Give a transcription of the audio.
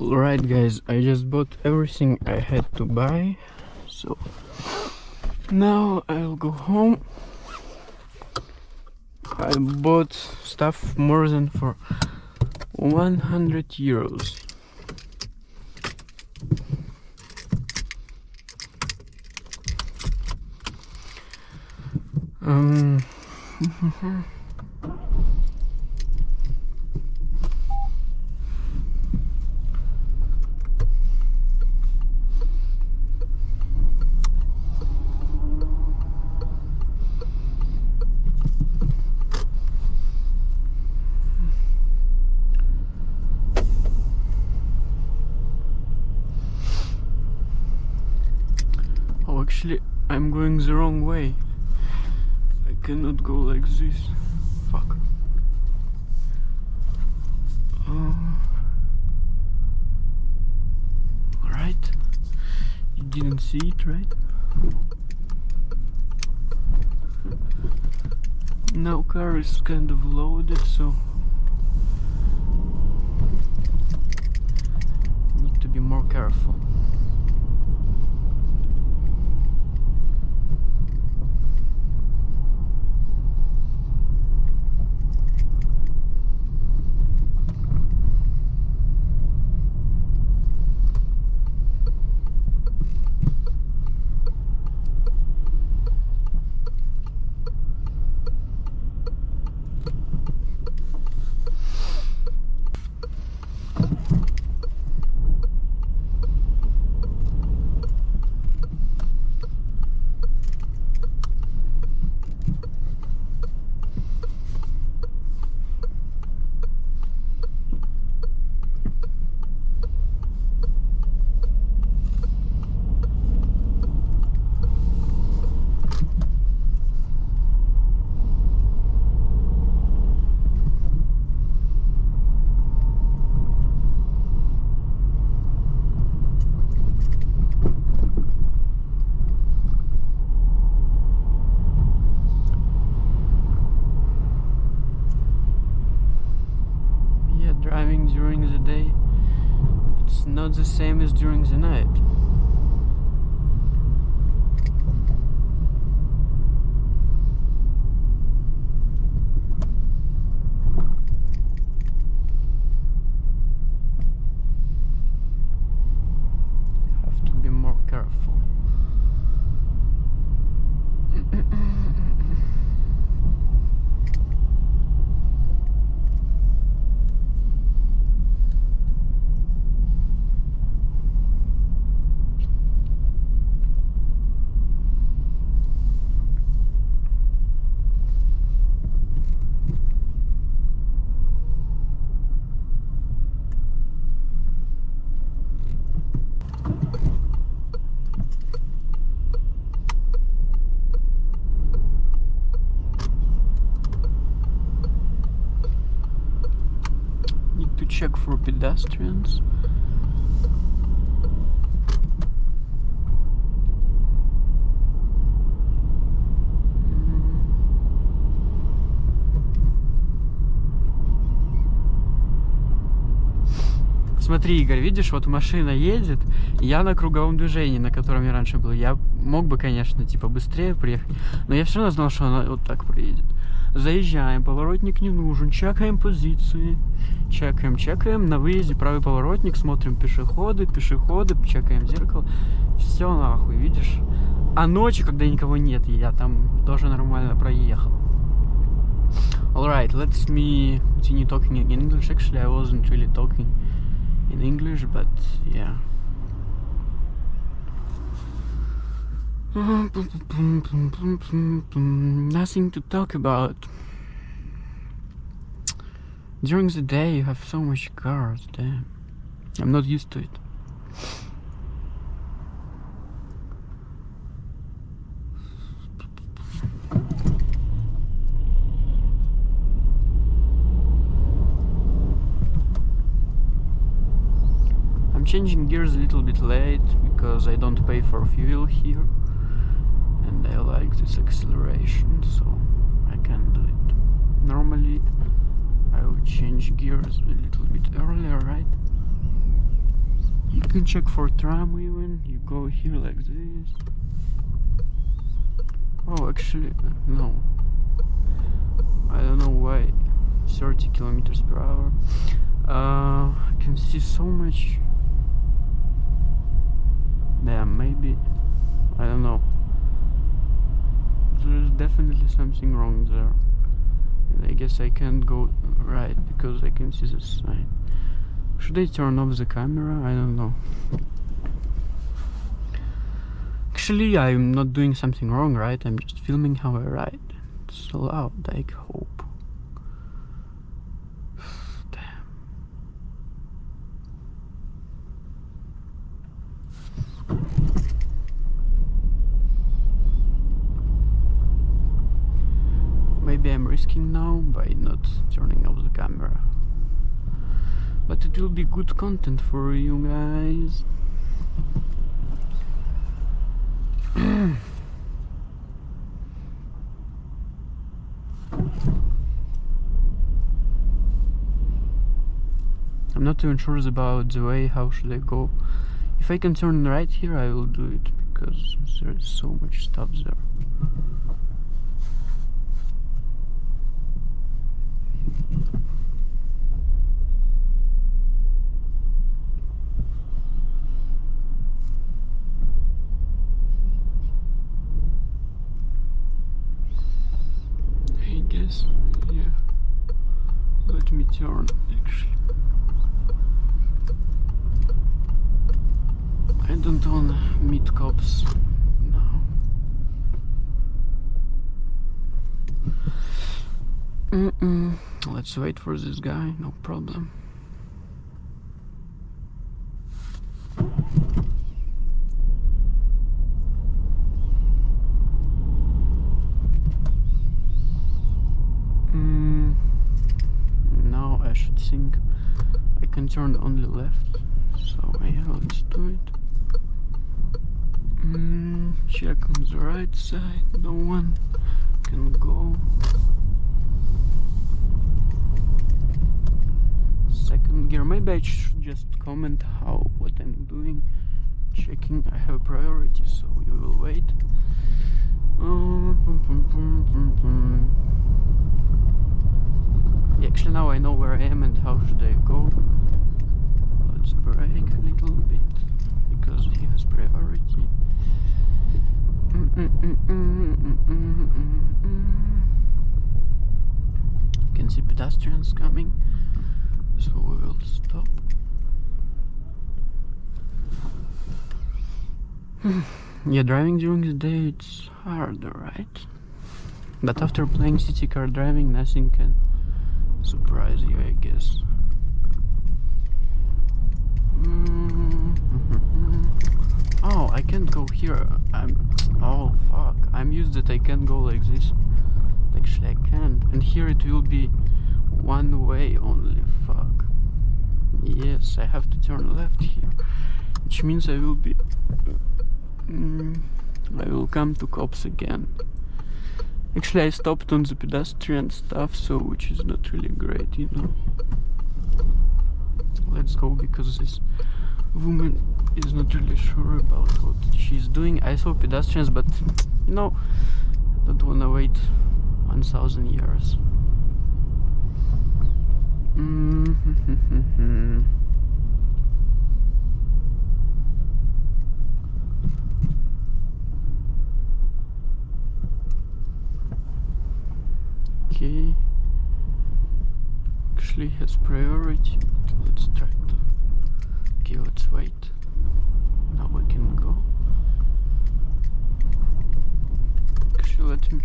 Alright guys, I just bought everything I had to buy, so now I'll go home. I bought stuff more than for 100 euros. Oh, actually, I'm going the wrong way. I cannot go like this. Fuck. Alright. You didn't see it, right? Now car is kind of loaded, so need to be more careful. Driving during the day, it's not the same as during the night. Have to be more careful. Check for pedestrians. Смотри, Игорь, видишь, вот машина едет, я на круговом движении, на котором я раньше был. Я мог бы, конечно, типа быстрее приехать, но я все равно знал, что она вот так проедет. Заезжаем, поворотник не нужен, чекаем позиции, чекаем, на выезде правый поворотник, смотрим пешеходы, чекаем зеркало, все нахуй, видишь? А ночью, когда никого нет, я там тоже нормально проехал. Alright, let's me continue talking in English. Actually, I wasn't really talking in English, but yeah. Nothing to talk about. During the day you have so much cars, damn. I'm not used to it. I'm changing gears a little bit late because I don't pay for fuel here. And I like this acceleration, so I can do it. Normally I would change gears a little bit earlier, right? can check for tram even. You go here like this. Oh, actually, no. I don't know why. 30 kilometers per hour. I can see so much. Damn, maybe. I don't know. There's definitely something wrong there. And I guess I can't go right because I can see the sign. Should I turn off the camera? I don't know. Actually, I'm not doing something wrong, right? I'm just filming how I ride. It's loud, I hope. Damn. Maybe I'm risking now by not turning off the camera. But it will be good content for you guys. I'm not even sure about the way. How should I go? If I can turn right here, I will do it because there is so much stuff there. I guess, yeah. Let me turn actually. I don't wanna meet cops now. Let's wait for this guy, no problem. Now I should think I can turn only left. So yeah, let's do it. Check on the right side, no one can go. Second gear, maybe I should just comment what I'm doing. Checking, I have priority, so we will wait. Actually now I know where I am and how should I go. Let's brake a little bit because he has priority. Can see pedestrians coming, so we will stop. Yeah, driving during the day it's harder, right? But after playing city car driving, nothing can surprise you, I guess. Oh, I can't go here. Oh fuck, I'm used that I can go like this. Actually I can't, and here it will be one way only. Fuck. Yes, I have to turn left here, which means I will be I will come to cops again. Actually I stopped on the pedestrian stuff, so which is not really great, you know. Let's go because this woman is not really sure about what she's doing. I saw pedestrians, but you know, I don't wanna wait 1,000 years. Okay. Actually has priority, but let's try to. Okay, let's wait. Now we can go. Actually, let me